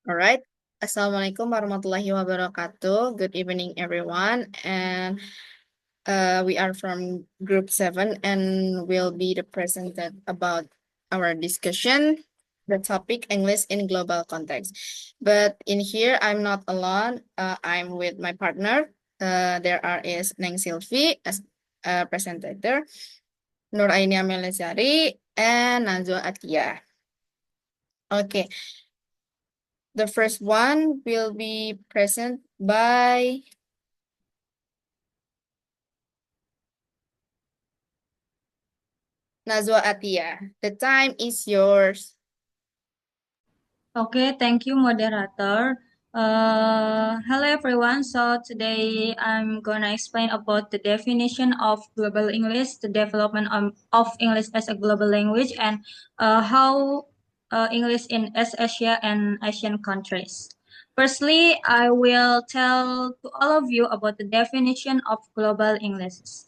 All right. Assalamualaikum warahmatullahi wabarakatuh. Good evening, everyone. And we are from Group 7 and will be the presented about our discussion, the topic English in global context. But in here, I'm not alone. I'm with my partner. There are is Neng Sylvie as a presenter, Nur Ainia Melesari, and Nazwa Atia. Okay. The first one will be present by Nazwa Atia. The time is yours. Okay, thank you, moderator. Hello, everyone. So today I'm gonna explain about the definition of global English, the development of English as a global language, and how English in East Asia and Asian countries. Firstly, I will tell to all of you about the definition of global English.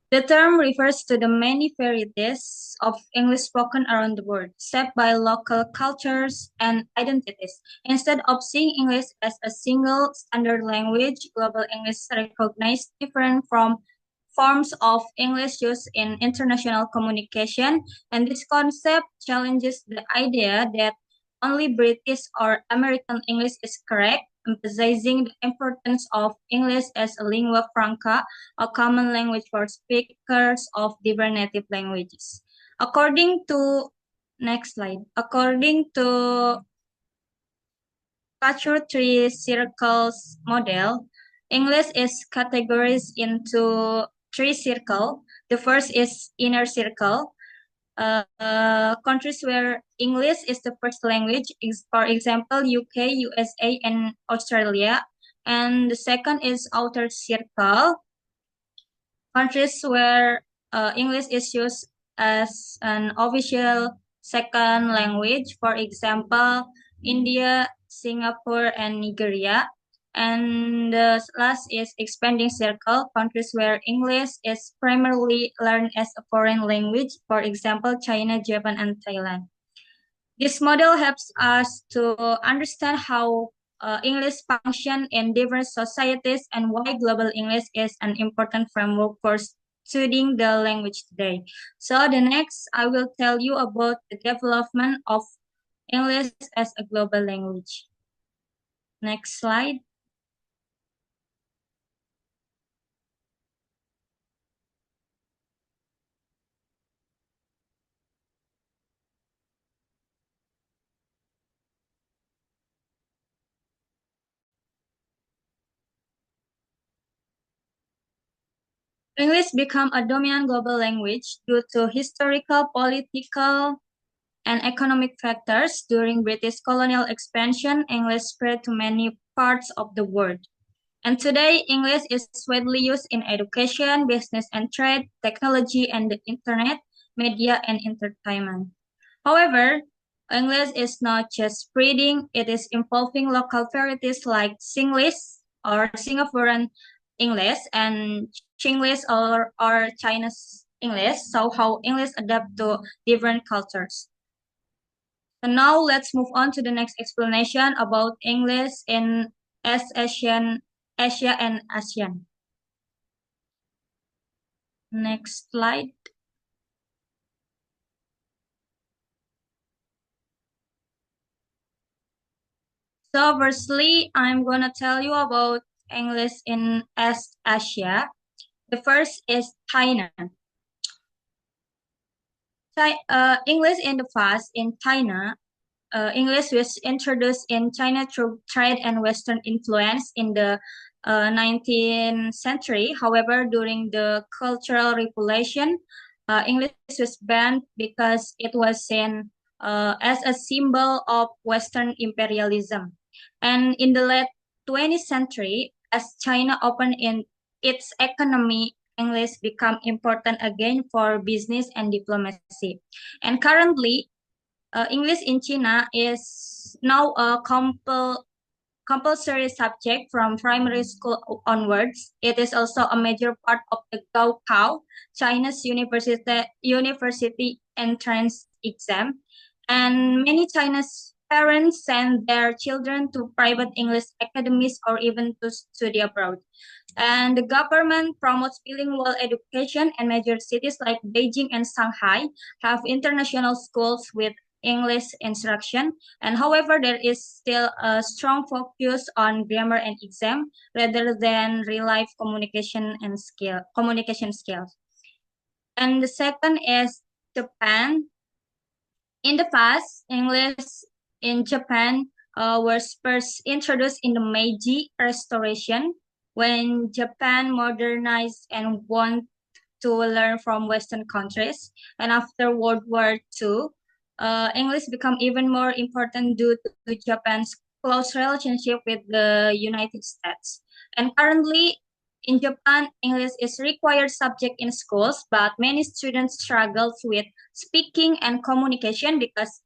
The term refers to the many varieties of English spoken around the world, shaped by local cultures and identities. Instead of seeing English as a single standard language, global English recognizes different from forms of English used in international communication, and this concept challenges the idea that only British or American English is correct, emphasizing the importance of English as a lingua franca, a common language for speakers of different native languages. According to next slide, according to Culture Three Circles model, English is categorized into three circles. The first is inner circle, countries where English is the first language, for example, UK, USA, and Australia. And the second is outer circle, countries where English is used as an official second language, for example, India, Singapore, and Nigeria. And the last is expanding circle, countries where English is primarily learned as a foreign language, for example, China, Japan, and Thailand. This model helps us to understand how English function in different societies and why global English is an important framework for studying the language today. So the next, I will tell you about the development of English as a global language. Next slide. English became a dominant global language due to historical, political, and economic factors. During British colonial expansion, English spread to many parts of the world. And today, English is widely used in education, business and trade, technology and the internet, media and entertainment. However, English is not just spreading, it is involving local varieties like Singlish or Singaporean English and Chinglish or Chinese English, so how English adapt to different cultures. And now let's move on to the next explanation about English in Asia and ASEAN. Next slide. So firstly, I'm gonna tell you about English in East Asia. The first is China. English in the past in China, English was introduced in China through trade and Western influence in the 19th century. However, during the Cultural Revolution, English was banned because it was seen as a symbol of Western imperialism. And in the late 20th century, as China opened in its economy, English became important again for business and diplomacy. And currently, English in China is now a compulsory subject from primary school onwards. It is also a major part of the Gaokao, China's university entrance exam. And many Chinese parents send their children to private English academies or even to study abroad. And the government promotes bilingual education, and major cities like Beijing and Shanghai have international schools with English instruction. And however, there is still a strong focus on grammar and exam rather than real life communication skills. And the second is Japan. In the past, English in Japan was first introduced in the Meiji Restoration when Japan modernized and wanted to learn from Western countries. And after World War II, English became even more important due to Japan's close relationship with the United States. And currently, in Japan, English is required subject in schools, but many students struggle with speaking and communication because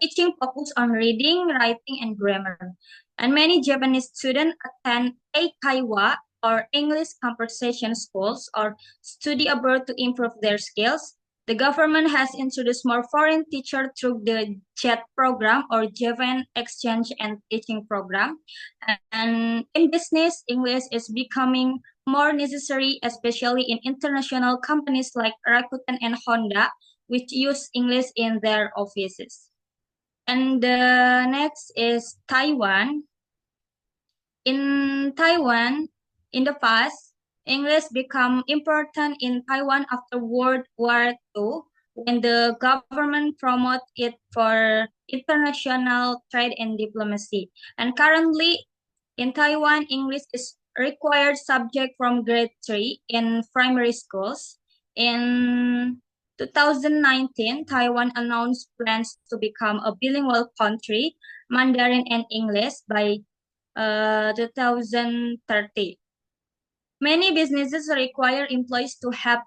teaching focus on reading, writing, and grammar. And many Japanese students attend Eikaiwa or English conversation schools or study abroad to improve their skills. The government has introduced more foreign teachers through the JET program or Japan Exchange and Teaching Program. And in business, English is becoming more necessary, especially in international companies like Rakuten and Honda, which use English in their offices. And the next is Taiwan. In Taiwan, in the past, English became important in Taiwan after World War II when the government promoted it for international trade and diplomacy. And currently, in Taiwan, English is required subject from grade 3 in primary schools. In 2019, Taiwan announced plans to become a bilingual country, Mandarin and English, by 2030. Many businesses require employees to have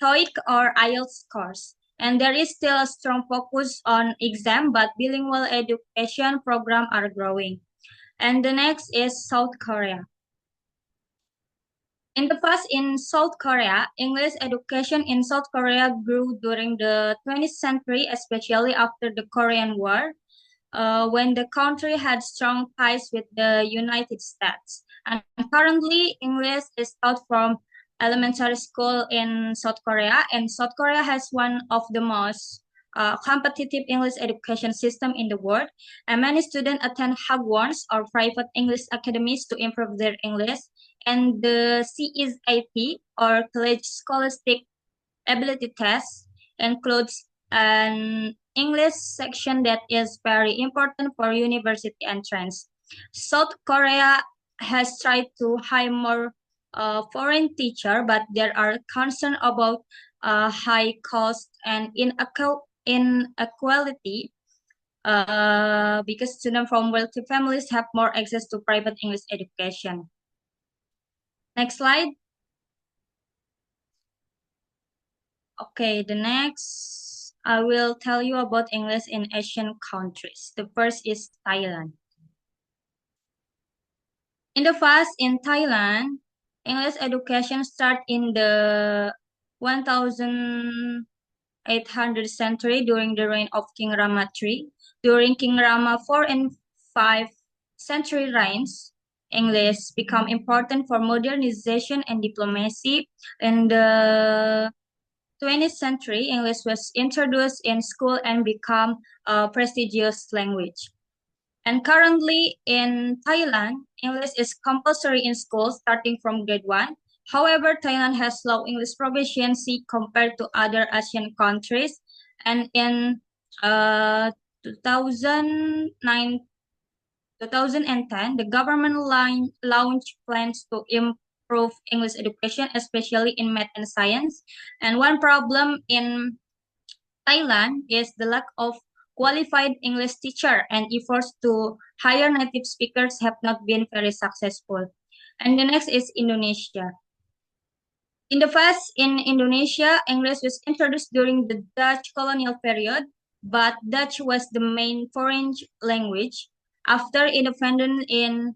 TOEIC or IELTS scores, and there is still a strong focus on exam, but bilingual education programs are growing. And the next is South Korea. In the past, in South Korea, English education in South Korea grew during the 20th century, especially after the Korean War, when the country had strong ties with the United States. And currently, English is taught from elementary school in South Korea, and South Korea has one of the most competitive English education system in the world. And many students attend Hagwons or private English academies to improve their English. And the CSAT or College Scholastic Ability Test includes an English section that is very important for university entrance. South Korea has tried to hire more foreign teacher, but there are concerns about high cost and inequality because students from wealthy families have more access to private English education. Next slide. Okay, the next, I will tell you about English in Asian countries. The first is Thailand. In the past, in Thailand, English education started in the 1800th century during the reign of King Rama III. During King Rama 4 and 5 century reigns, English became important for modernization and diplomacy. In the 20th century, English was introduced in school and become a prestigious language. And currently in Thailand, English is compulsory in schools starting from grade 1. However, Thailand has low English proficiency compared to other Asian countries. And in 2010, the government launched plans to improve English education, especially in math and science. And one problem in Thailand is the lack of qualified English teacher, and efforts to hire native speakers have not been very successful. And the next is Indonesia. In the past, in Indonesia, English was introduced during the Dutch colonial period, but Dutch was the main foreign language. After independence in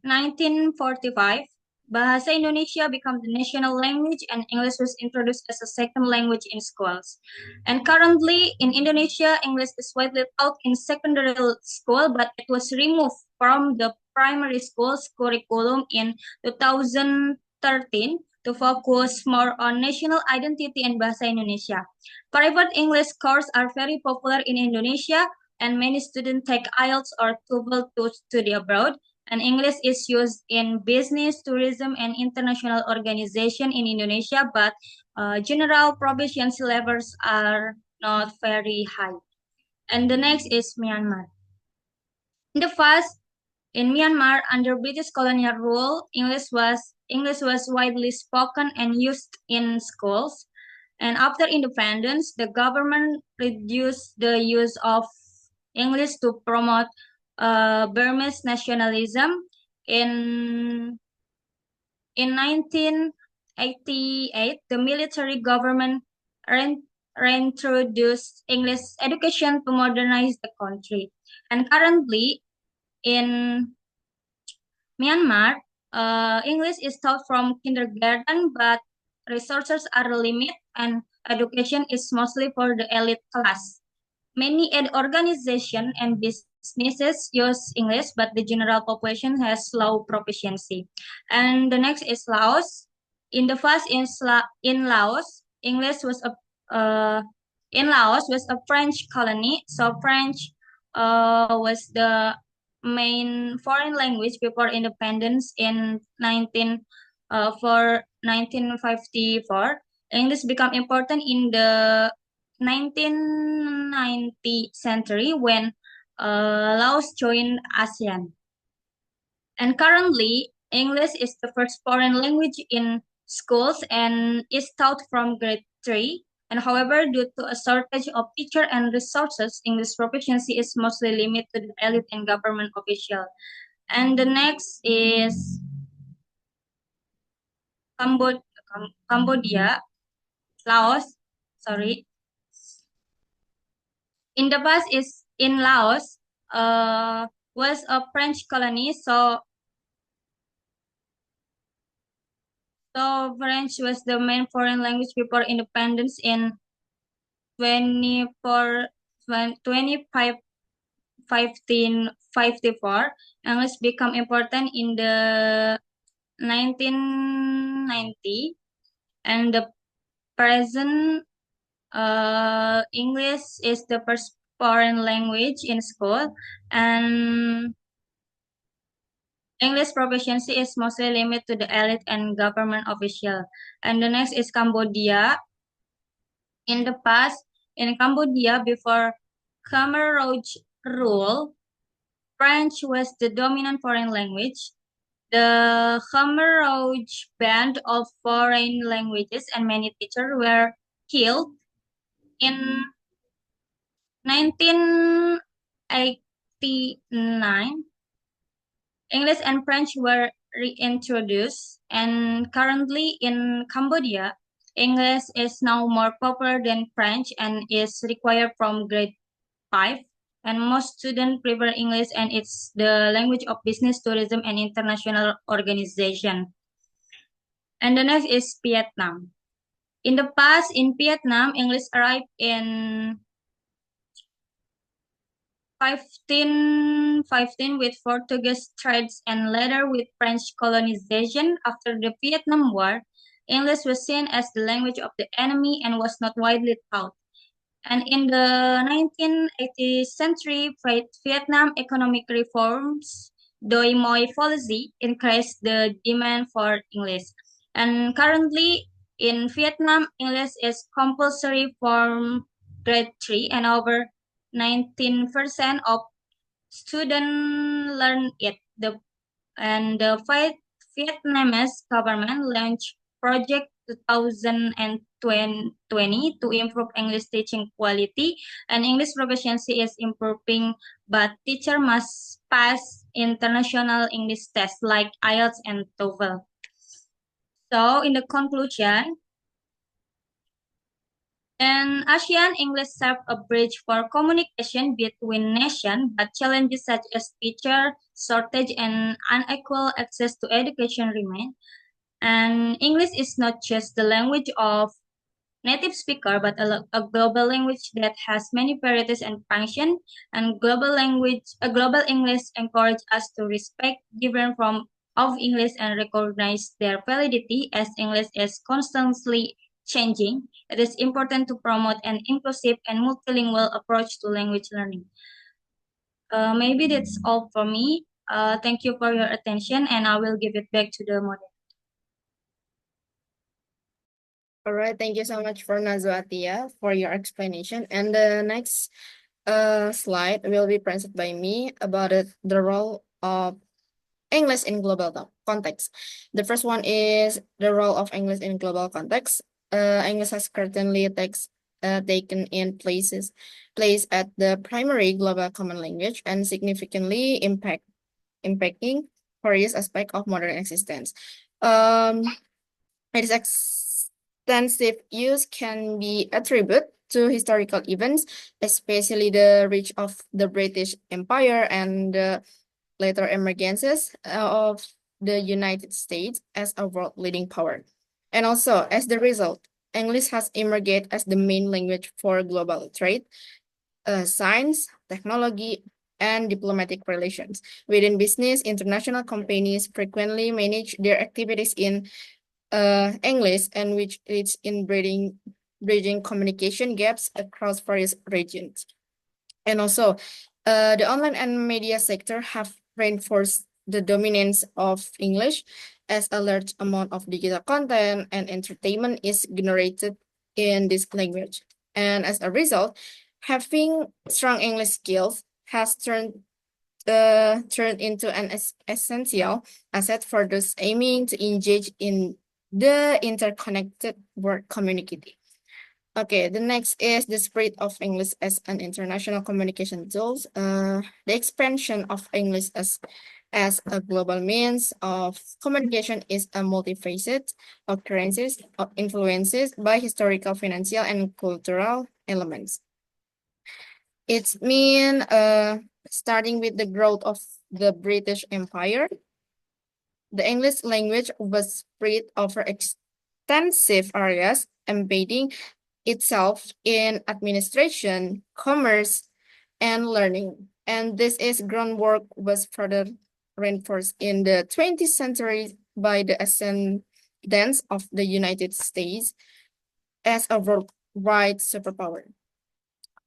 1945, Bahasa Indonesia became the national language and English was introduced as a second language in schools. And currently in Indonesia, English is widely taught in secondary school, but it was removed from the primary school's curriculum in 2013 to focus more on national identity and Bahasa Indonesia. Private English courses are very popular in Indonesia, and many students take IELTS or TOEFL to study abroad. And English is used in business, tourism, and international organization in Indonesia, but general proficiency levels are not very high. And the next is Myanmar. In the past, in Myanmar, under British colonial rule, English was widely spoken and used in schools. And after independence, the government reduced the use of English to promote Burmese nationalism. In in 1988, the military government reintroduced English education to modernize the country. And currently in Myanmar, English is taught from kindergarten, but resources are limited and education is mostly for the elite class. Many organizations and businesses use English, but the general population has low proficiency. And the next is Laos. In the past, in Laos, English was a uh, in Laos was a French colony, so French was the main foreign language before independence in 1954. English became important in the 1990 century when Laos joined ASEAN. And currently, English is the first foreign language in schools and is taught from grade 3. And however, due to a shortage of teacher and resources, English proficiency is mostly limited to the elite and government official. And the next is Cambodia, Laos, sorry. In the past is in Laos, was a French colony, so French was the main foreign language before independence in 24, 25, 1554. English become important in the 1990, and the present English is the first foreign language in school, and English proficiency is mostly limited to the elite and government official. And the next is Cambodia. In the past, in Cambodia, before Khmer Rouge rule, French was the dominant foreign language. The Khmer Rouge banned all foreign languages and many teachers were killed. In 1989, English and French were reintroduced, and currently in Cambodia, English is now more popular than French and is required from grade 5. And most students prefer English, and it's the language of business, tourism, and international organization. And the next is Vietnam. In the past, in Vietnam, English arrived in 1515 with Portuguese trades and later with French colonization. After the Vietnam War, English was seen as the language of the enemy and was not widely taught. And in the 1980th century, Vietnam economic reforms, Doi Moi policy, increased the demand for English. And currently in Vietnam, English is compulsory from grade 3 and over 19% of students learn it. The Vietnamese government launched Project 2020 to improve English teaching quality, and English proficiency is improving, but teacher must pass international English tests like IELTS and TOEFL. So in the conclusion, In ASEAN, English serves a bridge for communication between nations, but challenges such as teacher shortage and unequal access to education remain. And English is not just the language of native speaker, but a global language that has many varieties and function. And global English encourage us to respect different form of English and recognize their validity as English is constantly changing. It is important to promote an inclusive and multilingual approach to language learning. Maybe that's all for me. Thank you for your attention, and I will give it back to the moderator. All right, thank you so much for Nazwatia for your explanation. And the next slide will be presented by me about the role of English in global context. The first one is the role of English in global context. English has currently taken in place at the primary global common language and significantly impacting various aspects of modern existence. Its extensive use can be attributed to historical events, especially the reach of the British Empire and the later emergences of the United States as a world leading power. And also, as the result, English has emerged as the main language for global trade, science, technology, and diplomatic relations. Within business, international companies frequently manage their activities in English, and which is in bridging communication gaps across various regions. And also, the online and media sector have reinforced the dominance of English as a large amount of digital content and entertainment is generated in this language. And as a result, having strong English skills has turned into an essential asset for those aiming to engage in the interconnected world community. Okay, the next is the spread of English as an international communication tool. The expansion of English as a global means of communication is a multifaceted occurrences of influences by historical, financial, and cultural elements. It's mean starting with the growth of the British Empire. The English language was spread over extensive areas, embedding itself in administration, commerce, and learning. And this is groundwork was further reinforced in the 20th century by the ascendance of the United States as a worldwide superpower.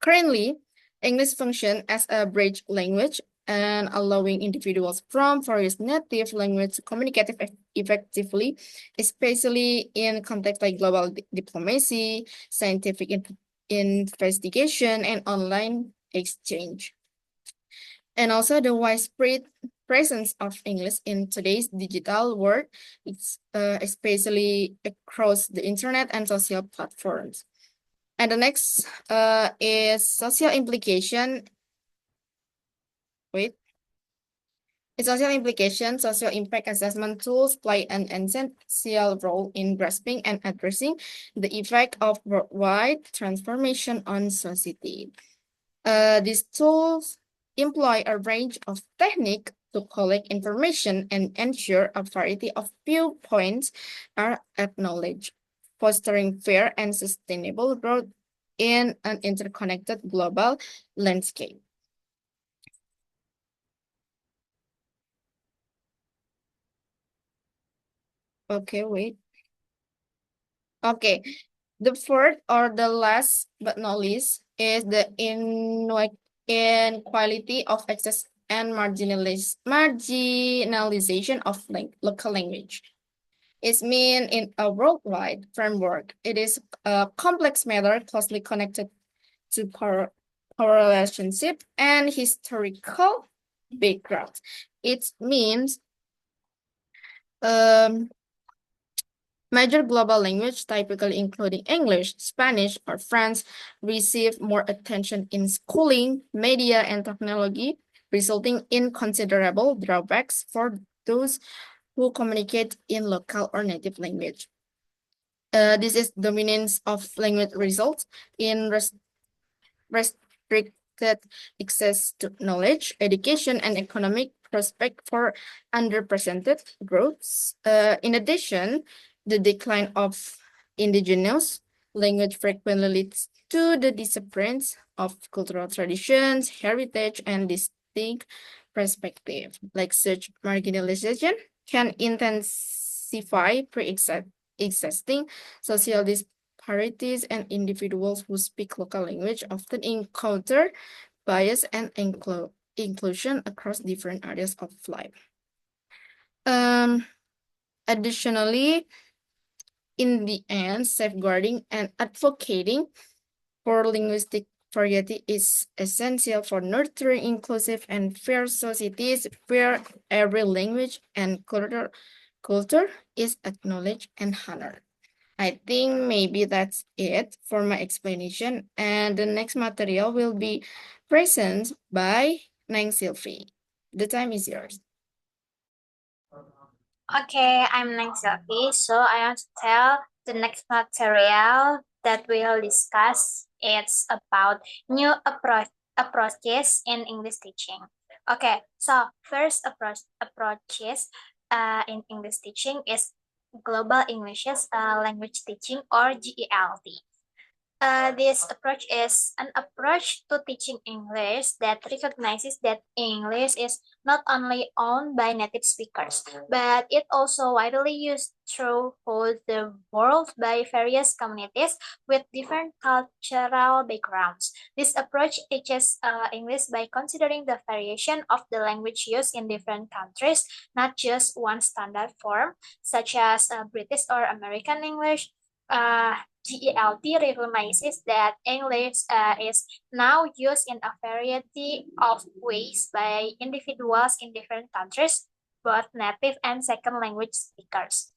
Currently, English functions as a bridge language and allowing individuals from various native languages to communicate effectively, especially in contexts like global diplomacy, scientific investigation, and online exchange. And also the widespread presence of English in today's digital world, especially across the internet and social platforms. And the next is social implication. Wait. Its social implication, social impact assessment tools play an essential role in grasping and addressing the effect of worldwide transformation on society. These tools employ a range of techniques to collect information and ensure a variety of viewpoints are acknowledged, fostering fair and sustainable growth in an interconnected global landscape. Okay, wait. Okay, the fourth or the last but not least is the inequality of access and marginalization of local language. It's mean in a worldwide framework. It is a complex matter closely connected to power relationship and historical background. It means major global language, typically including English, Spanish, or French, receive more attention in schooling, media, and technology, resulting in considerable drawbacks for those who communicate in local or native language. This is dominance of language results in restricted access to knowledge, education, and economic prospect for underrepresented groups. In addition, the decline of indigenous language frequently leads to the disappearance of cultural traditions, heritage, and distinct perspective. Like such marginalization can intensify pre-existing social disparities, and individuals who speak local language often encounter bias and inclusion across different areas of life. Additionally, in the end, safeguarding and advocating for linguistic variety is essential for nurturing inclusive and fair societies where every language and culture is acknowledged and honored. I think maybe that's it for my explanation, and the next material will be present by Nang Sylvie. The time is yours. Okay, I'm Neng Sylvie. So I want to tell the next material that we'll discuss. It's about new approaches in English teaching. Okay, so first approaches in English teaching is Global English Language Teaching, or GELT. This approach is an approach to teaching English that recognizes that English is not only owned by native speakers, but it also widely used throughout the world by various communities with different cultural backgrounds. This approach teaches English by considering the variation of the language used in different countries, not just one standard form, such as British or American English. GELT recognizes that English is now used in a variety of ways by individuals in different countries, both native and second language speakers.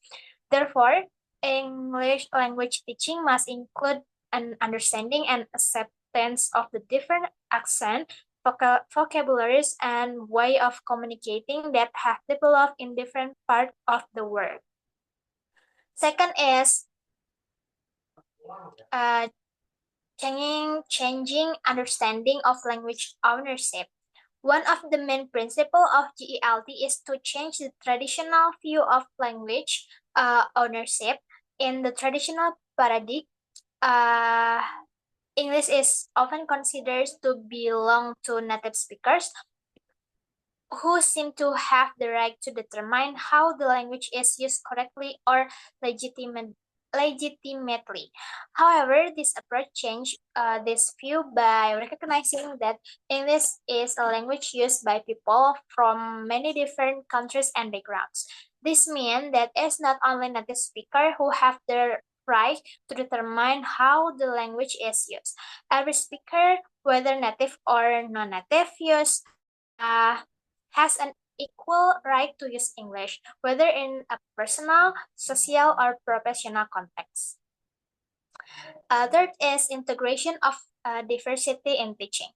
Therefore, English language teaching must include an understanding and acceptance of the different accent, vocabularies, and way of communicating that have developed in different parts of the world. Second is changing understanding of language ownership. One of the main principles of GELT is to change the traditional view of language ownership. In the traditional paradigm, English is often considered to belong to native speakers who seem to have the right to determine how the language is used correctly or legitimately. However, this approach changed this view by recognizing that English is a language used by people from many different countries and backgrounds. This means that it's not only native speakers who have the right to determine how the language is used. Every speaker, whether native or non-native, has an equal right to use English, whether in a personal, social, or professional context. Third is integration of diversity in teaching.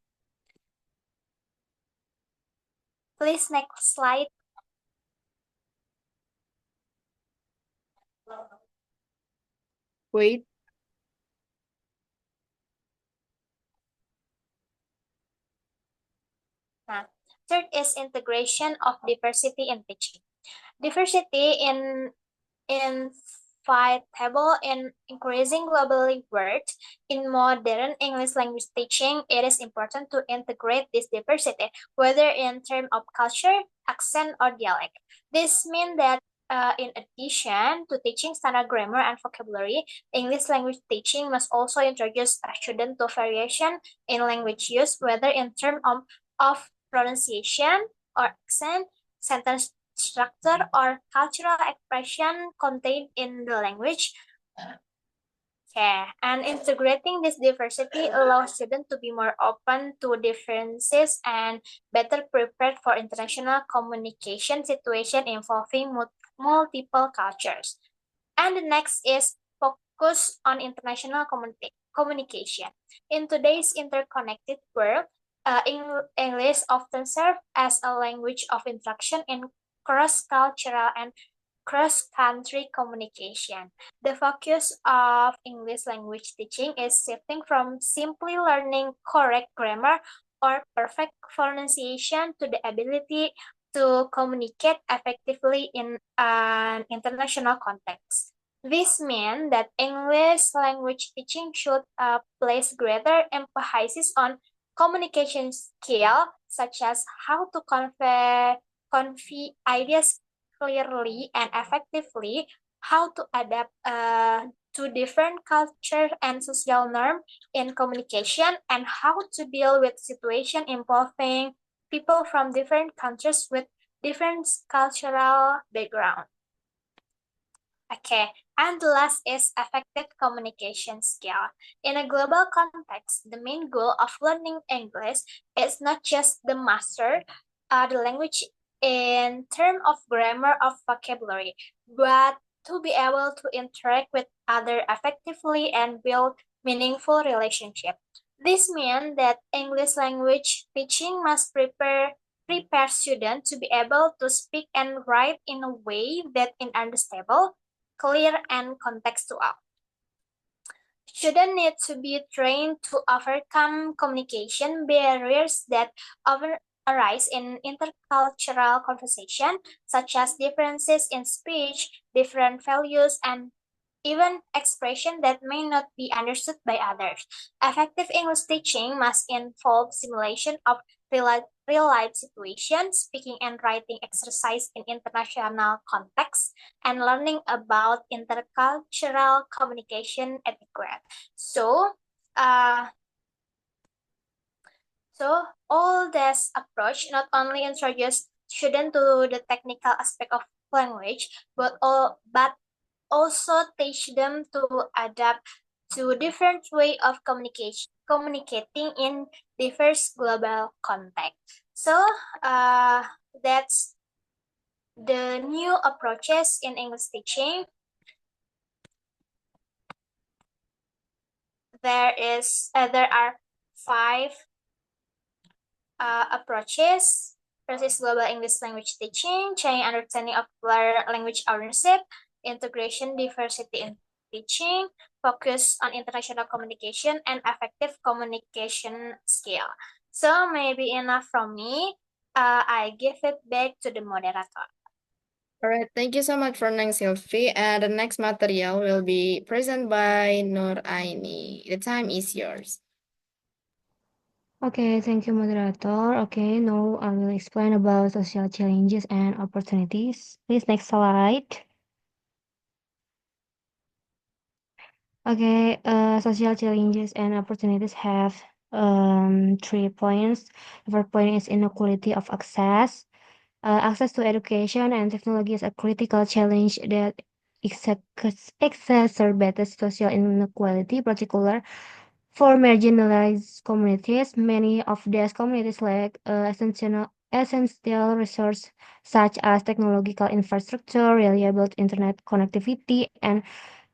Please, next slide. Wait. Third is integration of diversity in teaching. Diversity in inevitable in increasing globally world. In modern English language teaching, it is important to integrate this diversity, whether in terms of culture, accent, or dialect. This means that in addition to teaching standard grammar and vocabulary, English language teaching must also introduce students to variation in language use, whether in terms of pronunciation or accent, sentence structure, or cultural expression contained in the language. Okay, and integrating this diversity allows students to be more open to differences and better prepared for international communication situation involving multiple cultures. And the next is focus on international communication. In today's interconnected world, English often serves as a language of interaction in cross-cultural and cross-country communication. The focus of English language teaching is shifting from simply learning correct grammar or perfect pronunciation to the ability to communicate effectively in an international context. This means that English language teaching should place greater emphasis on communication skill, such as how to convey ideas clearly and effectively, how to adapt to different culture and social norm in communication, and how to deal with situation involving people from different countries with different cultural background. Okay, and the last is effective communication skill. In a global context, the main goal of learning English is not just the master the language in terms of grammar of vocabulary, but to be able to interact with others effectively and build meaningful relationships. This means that English language teaching must prepare students to be able to speak and write in a way that is understandable, clear, and contextual. Students need to be trained to overcome communication barriers that often arise in intercultural conversation, such as differences in speech, different values, and even expression that may not be understood by others. Effective English teaching must involve simulation of real-life situations, speaking and writing exercise in international contexts, and learning about intercultural communication etiquette. So, all this approach not only introduces students to the technical aspect of language, but also teach them to adapt to different way of communicating in diverse global context. So that's the new approaches in English teaching. There are 5 approaches. First is global English language teaching, training understanding of language ownership, integration diversity in teaching, focus on international communication, and effective communication skill. So maybe enough from me. I give it back to the moderator. All right, thank you so much for Nang Sylvie. And the next material will be presented by Nur Aini. The time is yours. Okay, thank you, moderator. Okay, now I will explain about social challenges and opportunities. Please, next slide. Okay, social challenges and opportunities have 3 points. The first point is inequality of access. Access to education and technology is a critical challenge that exacerbates social inequality, particularly for marginalized communities. Many of these communities lack essential resources such as technological infrastructure, reliable internet connectivity, and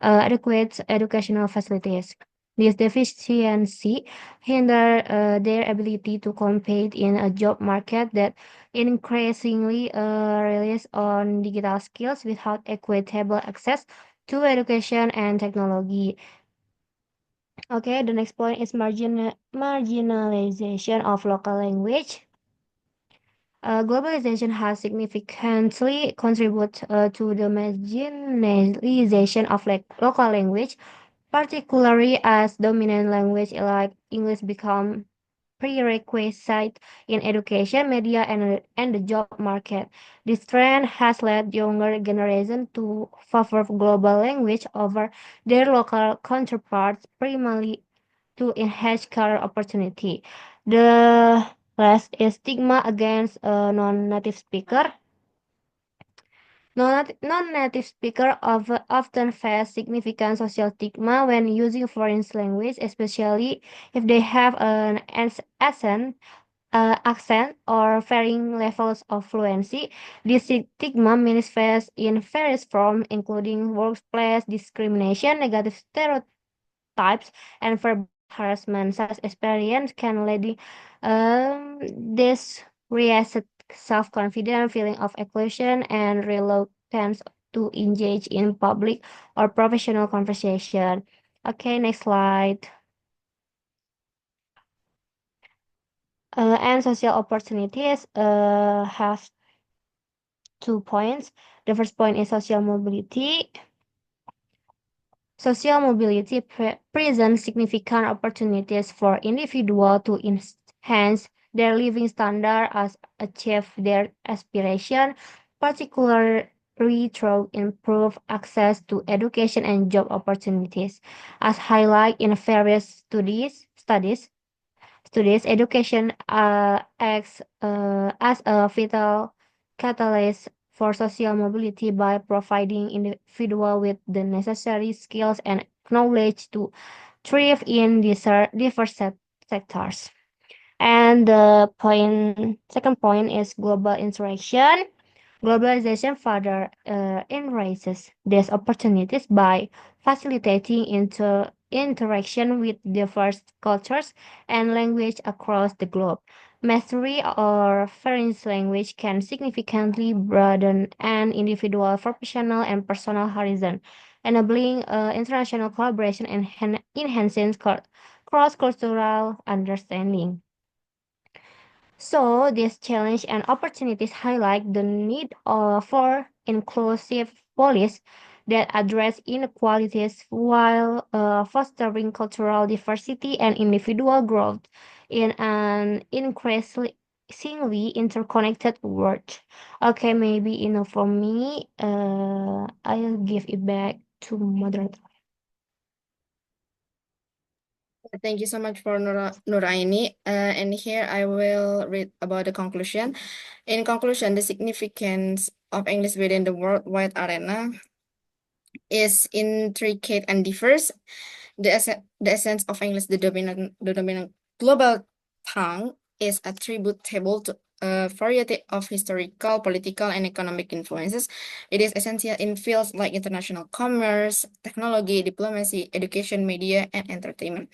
adequate educational facilities. This deficiency hinder their ability to compete in a job market that increasingly relies on digital skills without equitable access to education and technology. Okay, the next point is marginalization of local language. Globalization has significantly contributed to the marginalization of local language, particularly as dominant language like English become prerequisite in education, media, and the job market. This trend has led younger generations to favor global language over their local counterparts, primarily to enhance career opportunity. The last is stigma against a non-native speaker. Non-native speakers often face significant social stigma when using foreign language, especially if they have an accent or varying levels of fluency. This stigma manifests in various forms, including workplace discrimination, negative stereotypes, and verbal harassment. Such experience can lead this reset self-confidence, feeling of exclusion, and reluctance to engage in public or professional conversation. Okay, next slide. And social opportunities have 2 points. The first point is social mobility. Social mobility presents significant opportunities for individuals to enhance their living standard as achieve their aspiration, particularly through improved access to education and job opportunities. As highlighted in various studies, education acts as a vital catalyst for social mobility by providing individuals with the necessary skills and knowledge to thrive in diverse sectors. And the second point is global interaction. Globalization further enhances these opportunities by facilitating interaction with diverse cultures and language across the globe. Mastery or foreign language can significantly broaden an individual professional and personal horizon, enabling international collaboration and enhancing cross-cultural understanding. So, these challenges and opportunities highlight the need for inclusive policies that address inequalities while fostering cultural diversity and individual growth in an increasingly interconnected world. Okay, maybe enough for me. I'll give it back to moderator. Thank you so much for Nuraini. And here I will read about the conclusion. In conclusion, the significance of English within the worldwide arena is intricate and diverse. The essence of English, the dominant global tongue, is attributable to a variety of historical, political, and economic influences. It is essential in fields like international commerce, technology, diplomacy, education, media, and entertainment.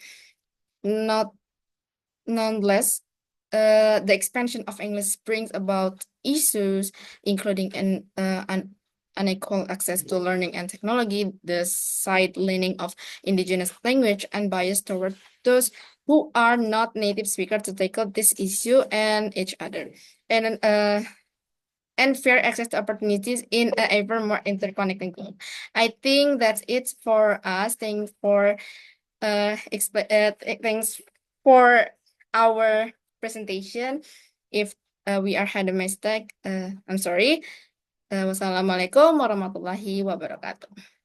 Nonetheless, the expansion of English brings about issues including unequal access to learning and technology, the side-leaning of indigenous language, and bias toward those who are not native speakers to tackle this issue and each other. And fair access to opportunities in an ever more interconnected globe. I think that's it for us. Thanks for thanks for our presentation. If we are had a mistake, I'm sorry. Wassalamualaikum warahmatullahi wabarakatuh.